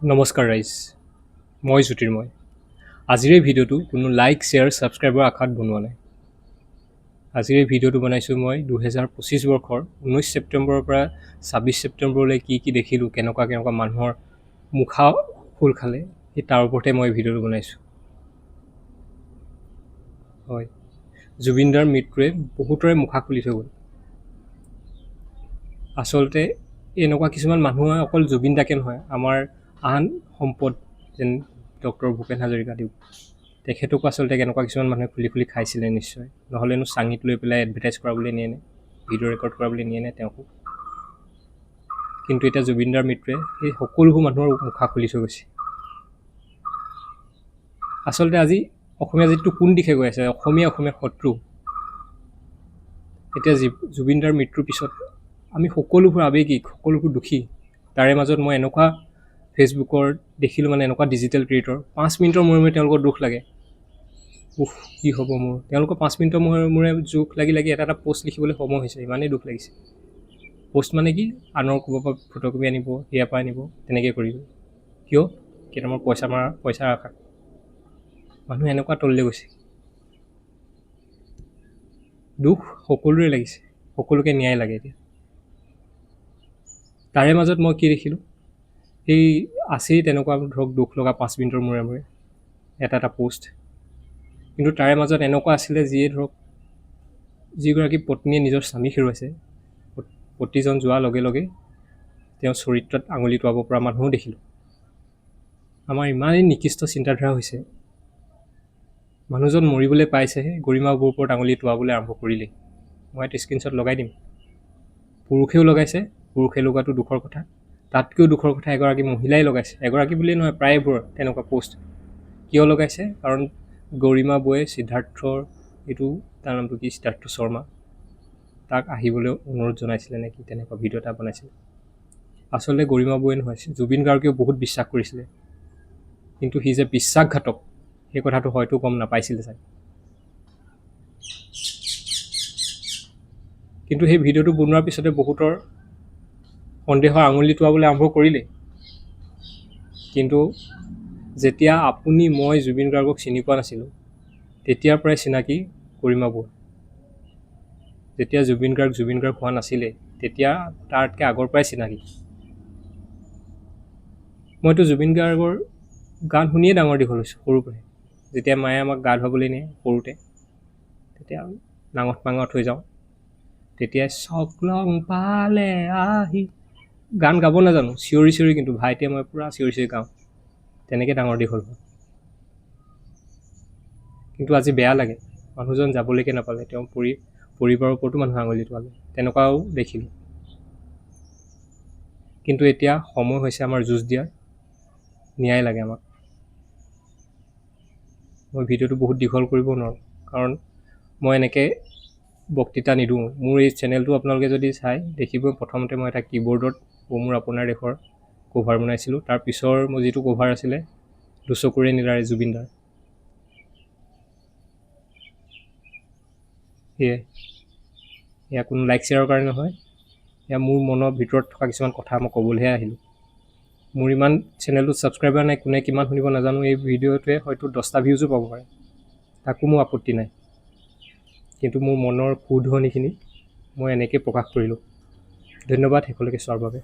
নমস্কাৰ ৰাইজ, মই জ্যোতিৰ্ময়। আজিৰ এই ভিডিঅ'টো কোনো লাইক, শ্বেয়াৰ, ছাবস্ক্ৰাইবৰ আশাত বনোৱা নাই। আজিৰ এই ভিডিঅ'টো বনাইছোঁ মই 2025 বৰ্ষৰ 19 ছেপ্টেম্বৰৰ পৰা 26 ছেপ্টেম্বৰলৈ কি দেখিলোঁ, কেনেকুৱা মানুহৰ মুখা খোল খালে, সেই তাৰ ওপৰতে মই ভিডিঅ'টো বনাইছোঁ। হয়, জুবিনদাৰ মৃত্যুৱে বহুতৰে মুখা খুলি থৈ গ'ল। আচলতে এনেকুৱা কিছুমান মানুহে অকল জুবিন দাকে নহয়, আমাৰ আন সম্পদ যেন ডক্টৰ ভূপেন হাজৰিকাদেৱ, তেখেতকো আচলতে কেনেকুৱা কিছুমান মানুহে খুলি খাইছিলে নিশ্চয়। নহ'লেনো চাঙিত লৈ পেলাই এডভাৰটাইজ কৰাবলৈ নিয়ে নে, ভিডিঅ' ৰেকৰ্ড কৰাবলৈ নিয়ে নে তেওঁকো। কিন্তু এতিয়া জুবিনদাৰ মৃত্যুৱে সেই সকলোবোৰ মানুহৰ মুখা খুলি থৈ গৈছে। আচলতে আজি অসমীয়া জাতিটো কোন দিশে গৈ আছে? অসমীয়া শত্ৰু। এতিয়া জুবিনদাৰ মৃত্যুৰ পিছত আমি সকলোবোৰ আৱেগিক, সকলোবোৰ দুখী। তাৰে মাজত মই এনেকুৱা ফেচবুকৰ দেখিলোঁ, মানে এনেকুৱা ডিজিটেল ক্ৰিয়েটৰ 5 মিনিটৰ মূৰে তেওঁলোকৰ দুখ লাগে। কি হ'ব মোৰ? তেওঁলোকৰ 5 মিনিটৰ মূৰে দুখ লাগি এটা পষ্ট লিখিবলৈ সময় হৈছে, ইমানেই দুখ লাগিছে। পষ্ট মানে কি? আনৰ ক'ৰবাৰ পৰা ফটোকপি আনিব, ইয়াৰ পৰা আনিব, তেনেকৈ কৰিব। কিয়? কেইটামান পইচাৰ আশা। মানুহ এনেকুৱা তললৈ গৈছে। দুখ সকলোৰে লাগিছে, সকলোকে ন্যায় লাগে এতিয়া। তাৰে মাজত মই কি দেখিলোঁ, সেই আছেই তেনেকুৱা ধৰক দুখ লগা 5 মিনিটৰ মূৰে এটা পষ্ট। কিন্তু তাৰে মাজত এনেকুৱা আছিলে যিয়ে ধৰক যিগৰাকী পত্নীয়ে নিজৰ স্বামীক হেৰুৱাইছে, পতিজন যোৱাৰ লগে লগে তেওঁ চৰিত্ৰত আঙুলি টুৱাব পৰা মানুহো দেখিলোঁ। আমাৰ ইমানেই নিকৃষ্ট চিন্তাধাৰা হৈছে, মানুহজন মৰিবলৈ পাইছেহে গৰিমা বৌৰ ওপৰত আঙুলি টুৱাবলৈ আৰম্ভ কৰিলেই। মই এটা স্ক্ৰীণশ্বট লগাই দিম। পুৰুষেও লগাইছে, পুৰুষে লগোৱাটো দুখৰ কথা। তাতকৈও দুখৰ কথা এগৰাকী মহিলাই লগাইছে। এগৰাকী বুলিয়েই নহয়, প্ৰায়বোৰ তেনেকুৱা পষ্ট। কিয় লগাইছে? কাৰণ গৰিমা বৌয়ে সিদ্ধাৰ্থৰ, এইটো তাৰ নামটো কি, সিদ্ধাৰ্থ শৰ্মা, তাক আহিবলৈ অনুৰোধ জনাইছিলে নেকি, তেনেকুৱা ভিডিঅ' এটা বনাইছিলে। আচলতে গৰিমা বৌয়ে নহয়, জুবিন গাৰ্গেও বহুত বিশ্বাস কৰিছিলে, কিন্তু সি যে বিশ্বাসঘাতক সেই কথাটো হয়তো গম নাপাইছিলে চাগে। কিন্তু সেই ভিডিঅ'টো বনোৱাৰ পিছতে বহুতৰ সন্দেহৰ আঙুলি টুৱাবলৈ আৰম্ভ কৰিলে। কিন্তু যেতিয়া আপুনি মই জুবিন গাৰ্গক চিনি পোৱা নাছিলোঁ, তেতিয়াৰ পৰাই চিনাকি গৰিমা বৌ। যেতিয়া জুবিন গাৰ্গ হোৱা নাছিলে, তেতিয়া তাতকৈ আগৰ পৰাই চিনাকি। মইতো জুবিন গাৰ্গৰ গান শুনিয়ে ডাঙৰ দীঘল হৈছোঁ সৰুৰ পৰাই। যেতিয়া মায়ে আমাক গা ধুৱাবলৈ নিয়ে সৰুতে, তেতিয়া নাঙঠ মাঙঠ হৈ যাওঁ, তেতিয়াই চকলং পালে আহি, গান গাব নাজানো, চিঞৰি কিন্তু ভাইটিয়ে মই পূৰা চিঞৰি গাওঁ, তেনেকৈ ডাঙৰ দীঘল হয়। কিন্তু আজি বেয়া লাগে, মানুহজন যাবলৈকে নাপালে, তেওঁ পৰিবাৰৰ ওপৰতো মানুহে আঙুলি টুৱালে, তেনেকুৱাও দেখিলোঁ। কিন্তু এতিয়া সময় হৈছে আমাৰ যুঁজ দিয়াৰ, ন্যায় লাগে আমাক। মই ভিডিঅ'টো বহুত দীঘল কৰিব নোৱাৰোঁ, কাৰণ মই এনেকৈ বক্তৃতা নিদিওঁ। মোৰ এই চেনেলটো আপোনালোকে যদি চাই দেখিব, প্ৰথমতে মই এটা কীবৰ্ডত মোৰ আপোনাৰ দেশৰ কভাৰ বনাইছিলোঁ। তাৰ পিছৰ মোৰ যিটো কভাৰ আছিলে, দুচকুৰে নীলাৰে জুবিনদাৰ। এয়া কোনো লাইক শ্বেয়াৰৰ কাৰণে নহয়, এয়া মোৰ মনৰ ভিতৰত থকা কিছুমান কথা মই ক'বলৈহে আহিলোঁ। মোৰ ইমান চেনেলটোত ছাবস্ক্ৰাইবাৰ নাই, কোনে কিমান শুনিব নাজানো। এই ভিডিঅ'টোৱে হয়তো 10টা ভিউজো পাব পাৰে, তাকো মোৰ আপত্তি নাই। কিন্তু মোৰ মনৰ কুধনিখিনি মই এনেকৈ প্ৰকাশ কৰিলোঁ। ধন্যবাদ শেষলৈকে চোৱাৰ বাবে।